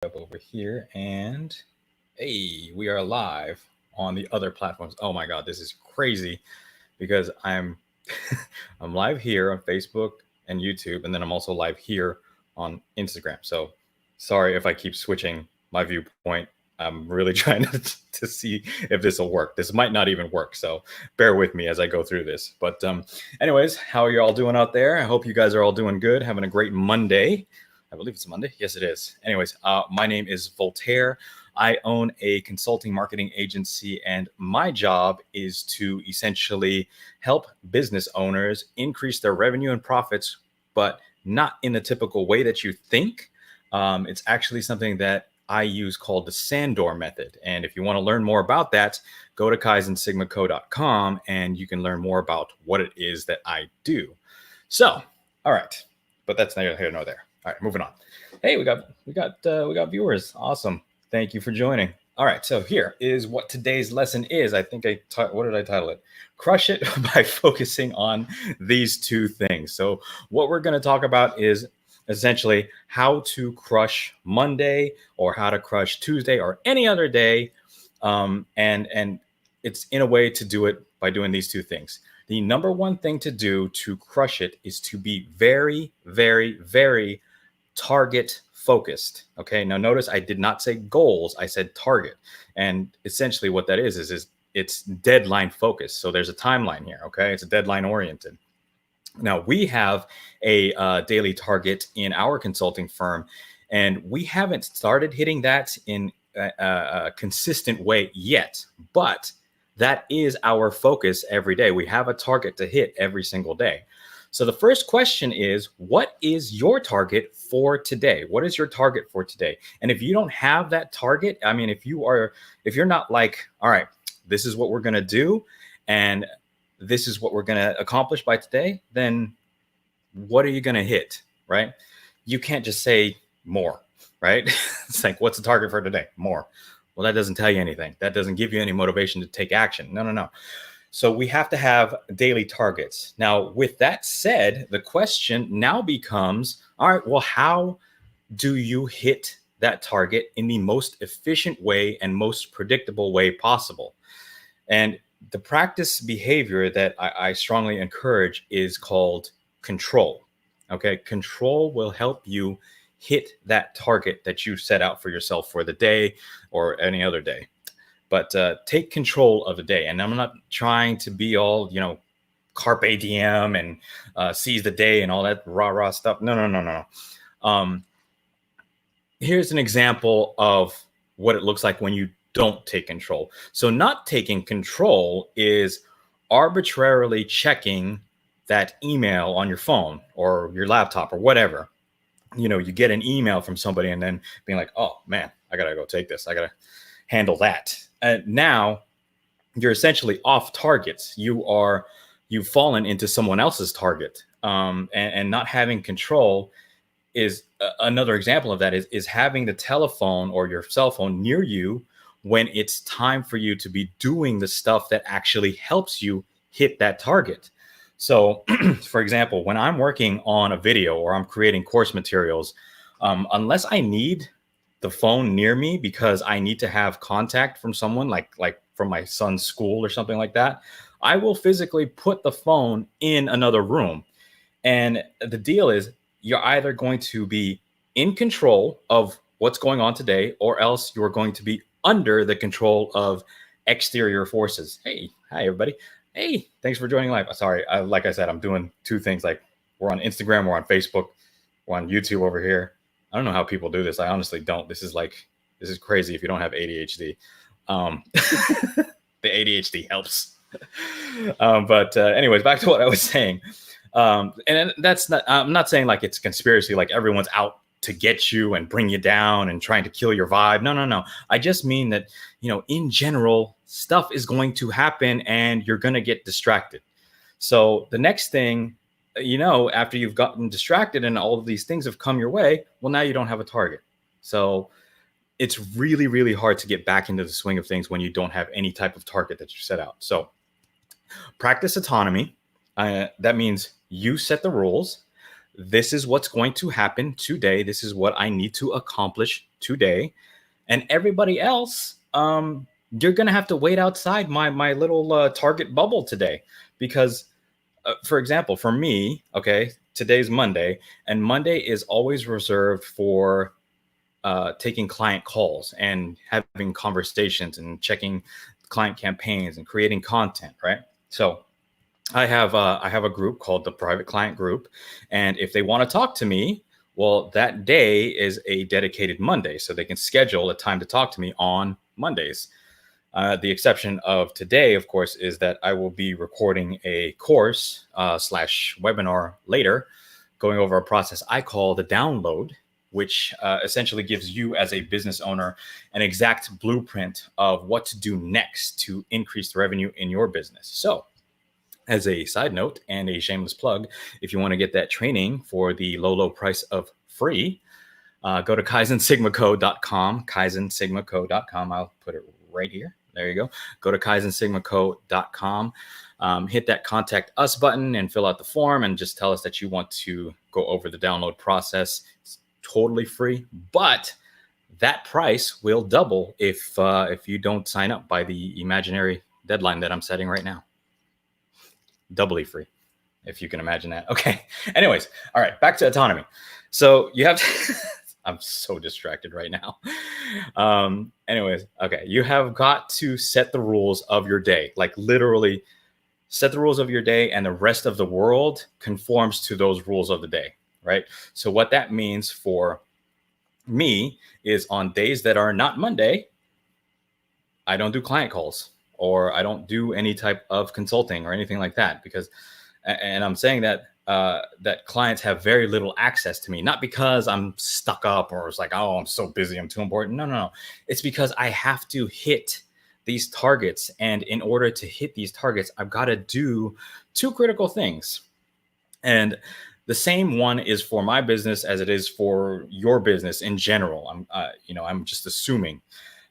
up over here, and hey, we are live on the other platforms. Oh my God, this is crazy because I'm live here on Facebook and YouTube, and then I'm also live here on Instagram. So sorry if I keep switching my viewpoint. I'm really trying to see if this will work. This might not even work, so bear with me as I go through this. But anyways, how are you all doing out there? I hope you guys are all doing good, having a great Monday. I believe it's Monday. Yes, it is. Anyways, my name is Voltaire. I own a consulting marketing agency, and my job is to essentially help business owners increase their revenue and profits, but not in the typical way that you think. It's actually something that I use called the Sandor method. And if you want to learn more about that, go to kaizensigmaco.com and you can learn more about what it is that I do. So, all right, but that's neither here nor there. All right, moving on. Hey, we got viewers. Awesome. Thank you for joining. All right, so here is what today's lesson is. I think what did I title it? Crush it by focusing on these two things. So what we're going to talk about is essentially how to crush Monday or how to crush Tuesday or any other day. And it's in a way to do it by doing these two things. The number one thing to do to crush it is to be very, very, very target focused. Okay. Now notice I did not say goals. I said target. And essentially what that is it's deadline focused. So there's a timeline here. Okay. It's a deadline oriented. Now we have a daily target in our consulting firm, and we haven't started hitting that in a consistent way yet, but that is our focus every day. We have a target to hit every single day. So the first question is, what is your target for today? What is your target for today? And if you don't have that target, I mean, if you're not like, all right, this is what we're going to do, and this is what we're going to accomplish by today, then what are you going to hit, right? You can't just say more, right? It's like, what's the target for today? More. Well, that doesn't tell you anything. That doesn't give you any motivation to take action. No. So we have to have daily targets. Now, with that said, the question now becomes, all right, well, how do you hit that target in the most efficient way and most predictable way possible? And the practice behavior that I strongly encourage is called control. Okay, control will help you hit that target that you set out for yourself for the day or any other day. But take control of the day. And I'm not trying to be all, carpe diem and seize the day and all that rah stuff. No. Here's an example of what it looks like when you don't take control. So not taking control is arbitrarily checking that email on your phone or your laptop or whatever. You get an email from somebody and then being like, oh man, I gotta go take this. I gotta handle that. And now you're essentially off targets. You've fallen into someone else's target. And not having control is another example of that is having the telephone or your cell phone near you when it's time for you to be doing the stuff that actually helps you hit that target. So, for example, when I'm working on a video or I'm creating course materials, unless I need the phone near me because I need to have contact from someone like from my son's school or something like that, I will physically put the phone in another room. And the deal is you're either going to be in control of what's going on today, or else you're going to be under the control of exterior forces. Hey, hi, everybody. Hey, thanks for joining live. Sorry, like I said, I'm doing two things. Like we're on Instagram, we're on Facebook, we're on YouTube over here. I don't know how people do this. I honestly don't. This is crazy if you don't have ADHD. The ADHD helps. But anyways, back to what I was saying. And that's not, I'm not saying like it's conspiracy, like everyone's out to get you and bring you down and trying to kill your vibe. No. I just mean that, in general, stuff is going to happen and you're going to get distracted. So the next thing, after you've gotten distracted and all of these things have come your way, well, now you don't have a target. So it's really, really hard to get back into the swing of things when you don't have any type of target that you set out. So practice autonomy. That means you set the rules. this is what's going to happen today. This is what I need to accomplish today. And everybody else, you're going to have to wait outside my little target bubble today. Because, for example, for me, okay, today's Monday, and Monday is always reserved for taking client calls and having conversations and checking client campaigns and creating content, right? So I have a group called the Private Client Group, and if they want to talk to me, well, that day is a dedicated Monday, so they can schedule a time to talk to me on Mondays. The exception of today, of course, is that I will be recording a course slash webinar later, going over a process I call the download, which essentially gives you as a business owner an exact blueprint of what to do next to increase the revenue in your business. So as a side note and a shameless plug, if you want to get that training for the low price of free, go to kaizensigmaco.com, kaizensigmaco.com. I'll put it right here. There you go. Go to kaizensigmaco.com, hit that contact us button and fill out the form and just tell us that you want to go over the download process. It's totally free, but that price will double if you don't sign up by the imaginary deadline that I'm setting right now. Doubly free, if you can imagine that. Okay. Anyways, all right, back to autonomy. So you have to I'm so distracted right now. Anyways, okay, you have got to set the rules of your day, like literally set the rules of your day, and the rest of the world conforms to those rules of the day, right? So what that means for me is on days that are not Monday, I don't do client calls, or I don't do any type of consulting or anything like that, because, and I'm saying that that clients have very little access to me, not because I'm stuck up or it's like, oh, I'm so busy, I'm too important. No. It's because I have to hit these targets. And in order to hit these targets, I've got to do two critical things. And the same one is for my business as it is for your business in general. I'm just assuming.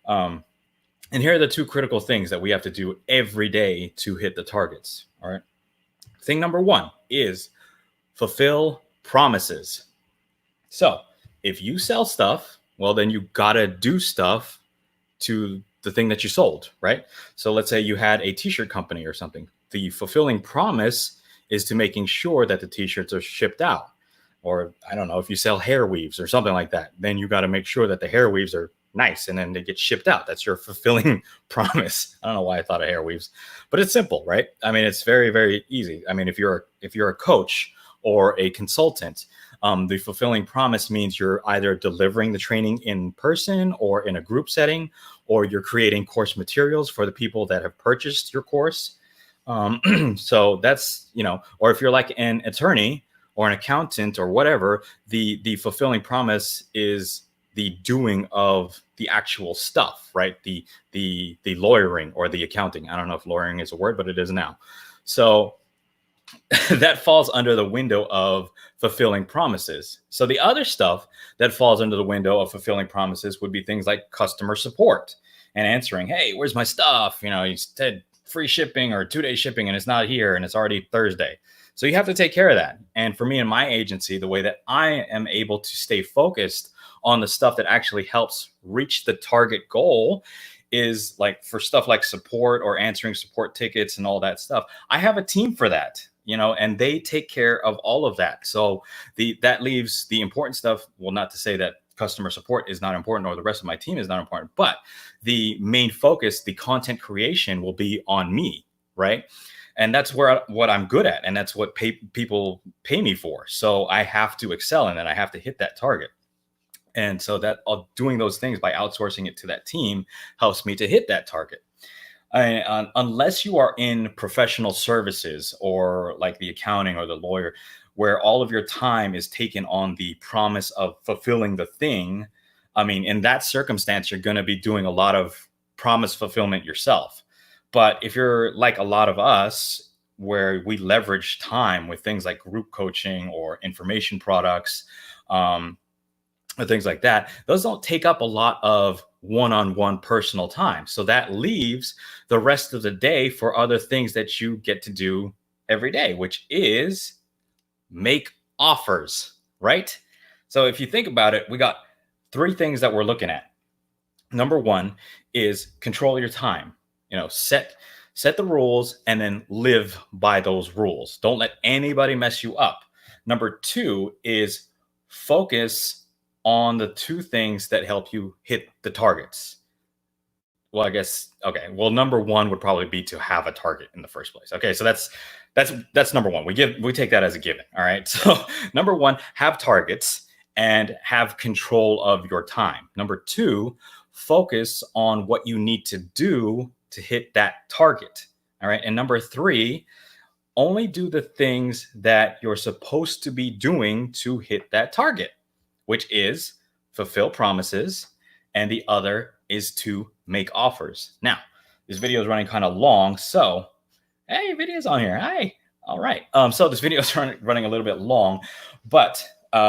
And here are the two critical things that we have to do every day to hit the targets. All right. Thing number one is fulfill promises. So if you sell stuff, well, then you got to do stuff to the thing that you sold, right? So let's say you had a t-shirt company or something. The fulfilling promise is to making sure that the t-shirts are shipped out. Or I don't know, if you sell hair weaves or something like that, then you got to make sure that the hair weaves are nice and then they get shipped out. That's your fulfilling promise. I don't know why I thought of hair weaves, but it's simple, right? I mean, it's very, very easy. I mean, if you're a coach or a consultant, the fulfilling promise means you're either delivering the training in person or in a group setting, or you're creating course materials for the people that have purchased your course. So that's, or if you're like an attorney or an accountant or whatever, the fulfilling promise is the doing of the actual stuff, right? The lawyering or the accounting. I don't know if lawyering is a word, but it is now. So that falls under the window of fulfilling promises. So the other stuff that falls under the window of fulfilling promises would be things like customer support and answering, hey, where's my stuff? You said free shipping or 2-day shipping and it's not here and it's already Thursday. So you have to take care of that. And for me and my agency, the way that I am able to stay focused on the stuff that actually helps reach the target goal is like for stuff like support or answering support tickets and all that stuff. I have a team for that, and they take care of all of that. So that leaves the important stuff. Well, not to say that customer support is not important or the rest of my team is not important, but the main focus, the content creation, will be on me, right? And that's what I'm good at. And that's what people pay me for. So I have to excel in that. I have to hit that target. And so that doing those things by outsourcing it to that team helps me to hit that target. Unless you are in professional services or like the accounting or the lawyer, where all of your time is taken on the promise of fulfilling the thing. I mean, in that circumstance, you're going to be doing a lot of promise fulfillment yourself. But if you're like a lot of us, where we leverage time with things like group coaching or information products, or things like that, those don't take up a lot of one-on-one personal time. So that leaves the rest of the day for other things that you get to do every day, which is make offers, right? So if you think about it, we got three things that we're looking at. Number one is control your time. Set the rules and then live by those rules. Don't let anybody mess you up. Number two is focus on the two things that help you hit the targets. Well, I guess okay. Well, number one would probably be to have a target in the first place. Okay, so that's number one. We take that as a given. All right. So number one, have targets and have control of your time. Number two, focus on what you need to do to hit that target. All right. And number three, only do the things that you're supposed to be doing to hit that target, which is fulfill promises, and the other is to make offers. Now, this video is running kind of long, so hey, video's on here. Hi. All right. So this video is running a little bit long, but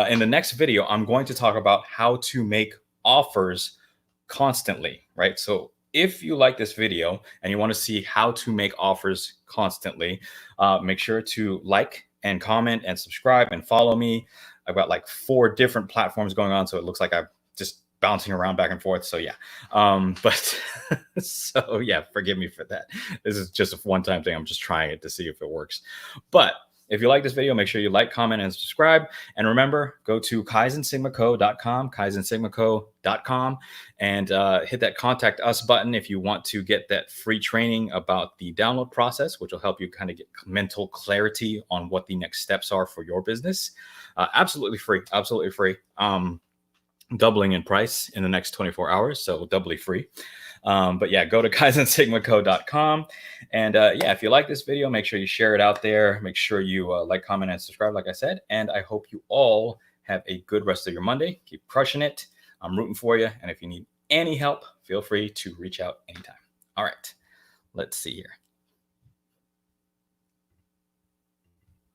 in the next video, I'm going to talk about how to make offers constantly, right? So if you like this video and you want to see how to make offers constantly, make sure to like and comment and subscribe and follow me. I've got like 4 different platforms going on, so it looks like I'm just bouncing around back and forth. So yeah, but so yeah, forgive me for that. This is just a one-time thing. I'm just trying it to see if it works. But if you like this video, make sure you like, comment, and subscribe. And remember, go to kaizensigmaco.com, kaizensigmaco.com, and hit that contact us button if you want to get that free training about the download process, which will help you kind of get mental clarity on what the next steps are for your business. Absolutely free, absolutely free. Doubling in price in the next 24 hours, so doubly free. But yeah, go to kaizensigmaco.com. And yeah, if you like this video, make sure you share it out there. Make sure you like, comment, and subscribe, like I said. And I hope you all have a good rest of your Monday. Keep crushing it. I'm rooting for you. And if you need any help, feel free to reach out anytime. All right, let's see here.